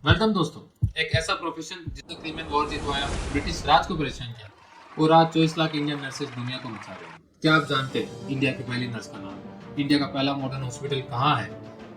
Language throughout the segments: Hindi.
वेलकम दोस्तों। एक ऐसा प्रोफेशन जिसने क्रिमिनल वॉर जितवाया, ब्रिटिश राज को परेशान किया और आज 24 लाख इंडियन नर्सेज दुनिया को बचा रहे हैं। क्या आप जानते हैं इंडिया की पहली नर्स का नाम? इंडिया का पहला मॉडर्न हॉस्पिटल कहाँ है?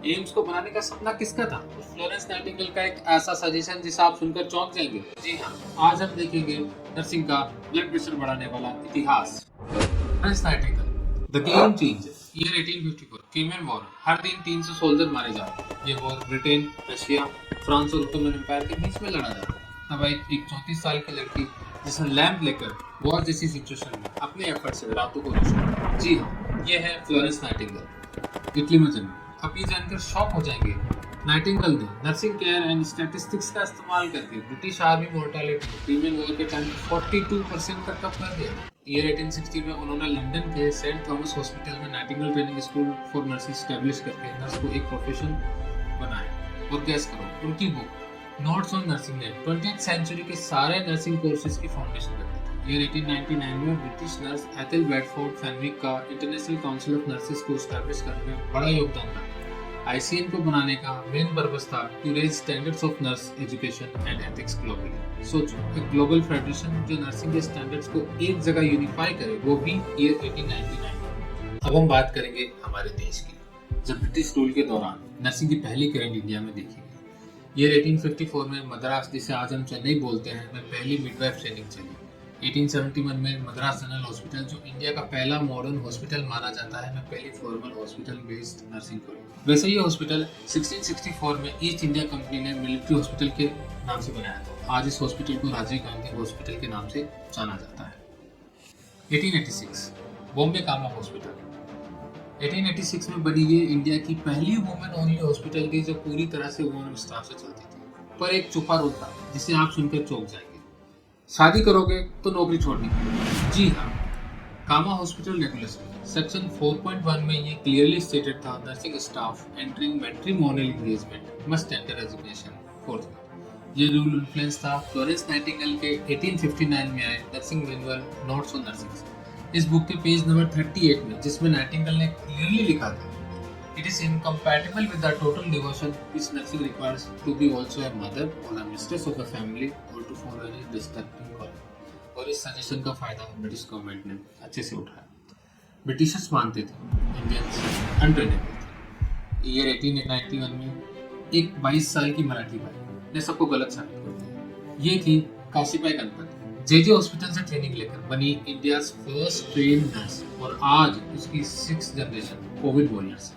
एम्स को बनाने का सपना किसका था? और फ्लोरेंस नाइटिंगेल का एक ऐसा सजेशन जिसे आप सुनकर चौंक जाएंगे। जी हाँ, आज हम देखेंगे नर्सिंग का ब्लड प्रेशर बढ़ाने वाला इतिहास। Florence Nightingale the game changer. Year 1854, Crimean war. हर दिन 300 सोल्जर मारे जा रहे हैं। ये वॉर ब्रिटेन, रशिया, फ्रांस और ओटोमन एम्पायर के बीच में लड़ा जा रहा है। तब एक 34 साल की लड़की जिसने लैंप लेकर वॉर जैसी सिचुएशन में अपने एफर्ट से रातों को रोशन किया। जी हाँ, ये है फ्लोरेंस नाइटिंगेल। इटली में जन्मी। अब ये जानकर शॉक हो जाएंगे, नाइटिंगेल ने नर्सिंग केयर एंड स्टैटिस्टिक्स का इस्तेमाल करके British army mortality Crimean war के टाइम 42% तक कम कर दिया। ईयर 1860 में उन्होंने लंदन के सेंट थॉमस हॉस्पिटल में Nightingale training school for nursing establish करके नर्स को एक प्रोफेशन बनाया। और गैस करो, उनकी बुक नोट्स ऑन नर्सिंग ने 20th सेंचुरी के सारे नर्सिंग कोर्सेज की फाउंडेशन रखी थी। ईयर 1899 में British nurse Ethel Bedford Fenwick का इंटरनेशनल काउंसिल ऑफ नर्सेज को एस्टैब्लिश करने में बड़ा योगदान था। आईसीएन को बनाने का मेन पर्पस था to raise standards of nurse education and ethics globally. सोचो, एक ग्लोबल फेडरेशन जो नर्सिंग के स्टैंडर्ड्स को एक जगह यूनिफाई करे, वो भी ईयर 1899। अब हम बात करेंगे हमारे देश की। जब ब्रिटिश रूल के दौरान नर्सिंग की पहली किरण इंडिया में देखी गई। ईयर 1854 में मद्रास, जिसे आज हम चेन्नई बोलते हैं, में पहली मिडवाइफ ट्रेनिंग चली। 1871 में मद्रास जनरल हॉस्पिटल, जो इंडिया का पहला मॉडर्न हॉस्पिटल माना जाता है, में पहली formal hospital based nursing college. वैसे ये हॉस्पिटल 1664 में ईस्ट इंडिया कंपनी ने मिलिट्री हॉस्पिटल के नाम से बनाया था। आज इस हॉस्पिटल को राजीव गांधी हॉस्पिटल के नाम से जाना जाता है। 1886 बॉम्बे कामा हॉस्पिटल। 1886 में बनी ये इंडिया की पहली वुमेन ओनली हॉस्पिटल थी, जो पूरी तरह से वुमेन स्टाफ से चलती थी। पर एक छुपा रोल था जिसे आप सुनकर चौंक जाएंगे। शादी करोगे तो नौकरी छोड़नी पड़ेगी। जी हाँ, कामा हॉस्पिटल रेगुलेशन सेक्शन 4.1 में ये क्लियरली स्टेटेड था, nursing staff entering matrimonial engagement must enter resignation forth. ये रूल इन्फ्लुएंस था फ्लोरेंस नाइटिंगेल के 1859 में आए nursing manual notes on nursing. इस बुक के पेज नंबर 38 में, जिसमें नाइटिंगेल ने क्लियरली लिखा था, it is incompatible with the total devotion which nursing requires to be also a mother or a mistress of a family or to follow any distracting call. और इस सजेशन का फायदा ब्रिटिश गवर्नमेंट ने अच्छे से उठाया। ब्रिटिशर्स मानते थे इंडियंस अनट्रेनेबल थे। ईयर 1891 में एक 22 साल की मराठी बाई ने सबको गलत साबित कर दिया। ये थी काशीबाई गणपत। जेजे हॉस्पिटल से ट्रेनिंग लेकर बनी इंडिया फर्स्ट ट्रेन नर्स और आज उसकी 6th जनरेशन कोविड वॉरियर्स।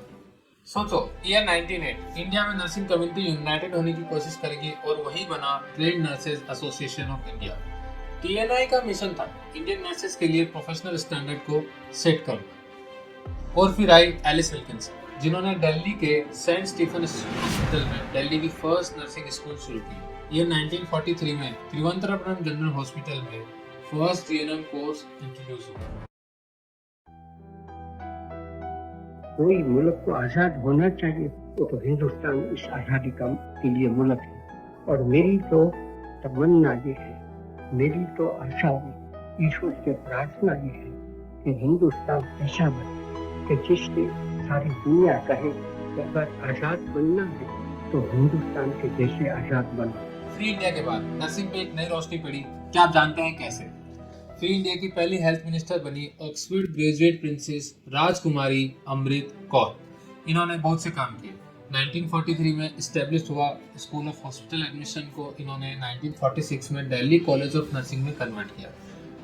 सोचो, ईयर 1908 इंडिया में नर्सिंग कम्युनिटी यूनाइटेड होने की कोशिश करेगी और वही बना Trained Nurses Association of India. TNAI का मिशन था इंडियन नर्सेज के लिए प्रोफेशनल स्टैंडर्ड को सेट करना। और फिर आई एलिस विल्किंसन, जिन्होंने दिल्ली के सेंट स्टीफन हॉस्पिटल में दिल्ली की फर्स्ट नर्सिंग स्कूल शुरू की। ये 1943 में त्रिवंतरपुरम जनरल हॉस्पिटल में फर्स्ट जीएनएम कोर्स इंट्रोड्यूस हुआ। कोई मुल्क को आज़ाद होना चाहिए तो हिंदुस्तान इस आज़ादी के लिए मुल्क है। और मेरी तो तमन्ना ये है, मेरी तो आशा है, ईश्वर से प्रार्थना ये है कि हिंदुस्तान ऐसा बने कि जिससे सारी दुनिया कहे कि अगर आज़ाद बनना है तो हिंदुस्तान के जैसे आज़ाद बनो। फ्री इंडिया के बाद नर्सिंग पे एक नई रोशनी पड़ी। क्या आप जानते हैं कैसे? फ्री इंडिया की पहली हेल्थ मिनिस्टर बनी ऑक्सफोर्ड ग्रेजुएट प्रिंसेस राजकुमारी अमृत कौर। इन्होंने बहुत से काम किए। 1943 में एस्टेब्लिश हुआ स्कूल ऑफ हॉस्पिटल एडमिशन को इन्होंने 1946 में दिल्ली कॉलेज ऑफ नर्सिंग में कन्वर्ट किया।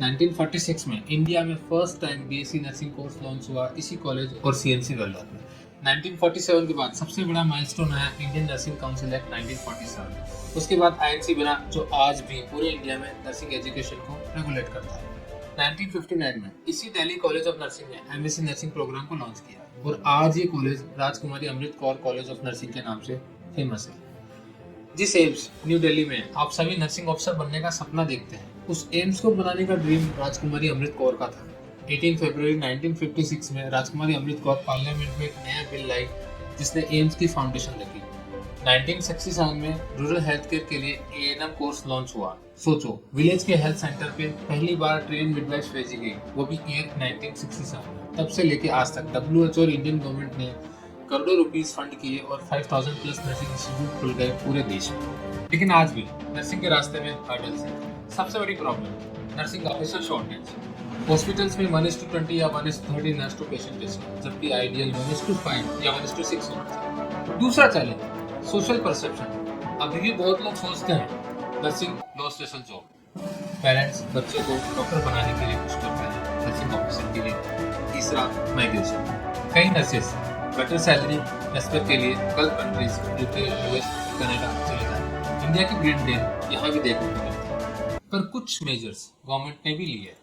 1946 में इंडिया में first time BSc nursing course launch हुआ इसी कॉलेज और सीएमसी वेल्लोर में। 1947 के बाद सबसे बड़ा माइलस्टोन है इंडियन नर्सिंग काउंसिल एक्ट 1947। उसके बाद आईएनसी बना, जो आज भी पूरे इंडिया में नर्सिंग एजुकेशन को रेगुलेट करता है। 1959 में इसी दिल्ली कॉलेज ऑफ नर्सिंग ने एमएससी नर्सिंग प्रोग्राम को लॉन्च किया और आज ये college Rajkumari Amrit Kaur college of nursing के नाम से फेमस है। जिस एम्स न्यू दिल्ली में आप सभी नर्सिंग ऑफिसर बनने का सपना देखते हैं, उस एम्स को बनाने का ड्रीम राजकुमारी अमृत कौर का था। 18 फरवरी 1956 में राजकुमारी अमृत कौर पार्लियामेंट में एक नया बिल लाई जिसने एम्स की फाउंडेशन रखी। 1967 में रूरल हेल्थ केयर के लिए एएनएम कोर्स लॉन्च हुआ। सोचो, विलेज के हेल्थ सेंटर पे पहली बार ट्रेन मिडवाइफ भेजी गई, वो भी ईयर 1967। तब से लेके आज तक WHO और इंडियन गवर्नमेंट ने करोड़ों रुपीस फंड किए और 5000 प्लस नर्सिंग इंस्टीट्यूट खुल गए पूरे देश में। लेकिन आज भी नर्सिंग के रास्ते में हर्डल्स हैं। सबसे बड़ी problem nursing officer shortage. Hospitals में 1:20 या 1:30 नर्स टू पेशेंट रेशियो, जबकि आइडियल 1:5 या 1:6 होना चाहिए। दूसरा चैलेंज सोशल परसेप्शन। अभी भी बहुत लोग सोचते हैं नर्सिंग लो स्ट्रेसफुल जॉब। पेरेंट्स बच्चे को डॉक्टर बनाने के लिए कुछ करते हैं, नर्सिंग ऑफिसर के लिए। तीसरा माइग्रेशन। कई नर्सेस बेटर सैलरी रेस्पेक्ट के लिए gulf countries UK, US, Canada चले जाते। इंडिया की ब्रेन ड्रेन यहाँ भी देखने को मिलती है। पर कुछ मेजर्स गवर्नमेंट ने भी लिए,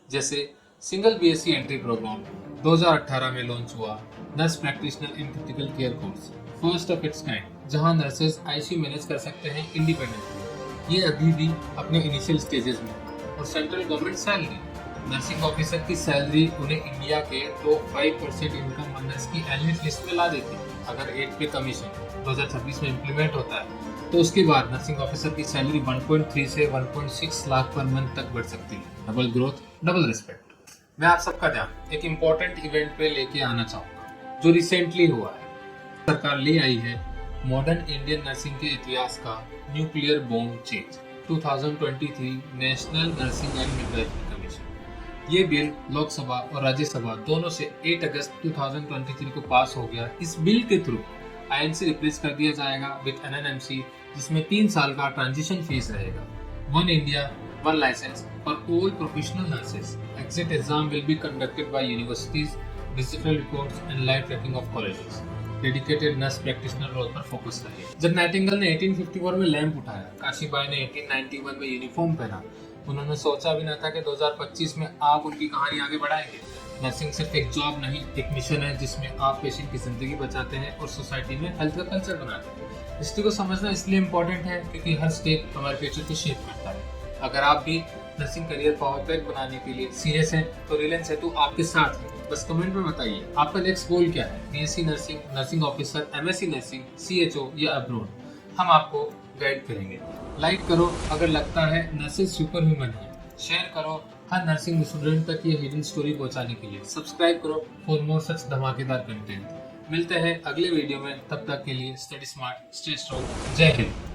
जैसे सिंगल बीएससी एंट्री प्रोग्राम 2018 में लॉन्च हुआ, nurse practitioner in critical care course, first of its kind, जहां नर्सेज आईसीयू मैनेज कर सकते हैं इंडिपेंडेंटली। ये अभी भी अपने इनिशियल स्टेजेस में। और central government salary, nursing officer की सैलरी उन्हें इंडिया के टॉप 5% इनकम अर्नर्स की एलिट लिस्ट में ला देती है। अगर 8 पे कमीशन 2026 में इम्प्लीमेंट होता है तो उसके बाद नर्सिंग ऑफिसर की सैलरी 1.3 से 1.6 लाख पर मंथ तक बढ़ सकती है। Double growth, double respect. मैं आप सबका ध्यान एक इम्पोर्टेंट इवेंट पे लेके आना चाहूँगा जो रिसेंटली हुआ है। सरकार ले आई है मॉडर्न इंडियन नर्सिंग के इतिहास का nuclear bomb change 2023 national nursing and midwifery commission. ये बिल लोकसभा और राज्यसभा दोनों से 8 अगस्त 2023 को पास हो गया। इस बिल के थ्रू आईएनसी रिप्लेस कर दिया जाएगा विद एनएनएमसी, जिसमें 3 साल का ट्रांजिशन फेज रहेगा। 1 India 1 licence for all professional nurses. Exit exam will be conducted by universities, digital records and live tracking of colleges. Dedicated nurse practitioner role पर फोकस रहिए। जब नाइटिंगेल ने 1854 में लैंप उठाया, काशीबाई ने 1891 में यूनिफॉर्म पहना, उन्होंने सोचा भी न था कि 2025 में आप उनकी कहानी आगे बढ़ाएंगे। नर्सिंग सिर्फ एक जॉब नहीं, एक मिशन है जिसमें आप पेशेंट की जिंदगी बचाते हैं और सोसाइटी में हेल्थ का कल्चर बनाते हैं। हिस्ट्री को समझना इसलिए इम्पोर्टेंट है क्योंकि हर स्टेप हमारे फ्यूचर को शेप करता है। अगर आप भी नर्सिंग करियर परफेक्ट बनाने के लिए सीरियस हैं तो रिलायंस हेतु आपके साथ है। बस कमेंट में बताइए आपका नेक्स्ट गोल क्या है। BSc nursing, nursing officer, MSc nursing, CHO या अब्रॉड, हम आपको गाइड करेंगे। लाइक करो अगर लगता है नर्सेज सुपर ह्यूमन है। शेयर करो हर नर्सिंग स्टूडेंट तक ये हिडन स्टोरी पहुंचाने के लिए। सब्सक्राइब करो फॉर मोर सच धमाकेदार कंटेंट। मिलते हैं अगले वीडियो में, तब तक के लिए स्टडी स्मार्ट, स्टे स्ट्रॉन्ग। जय हिंद।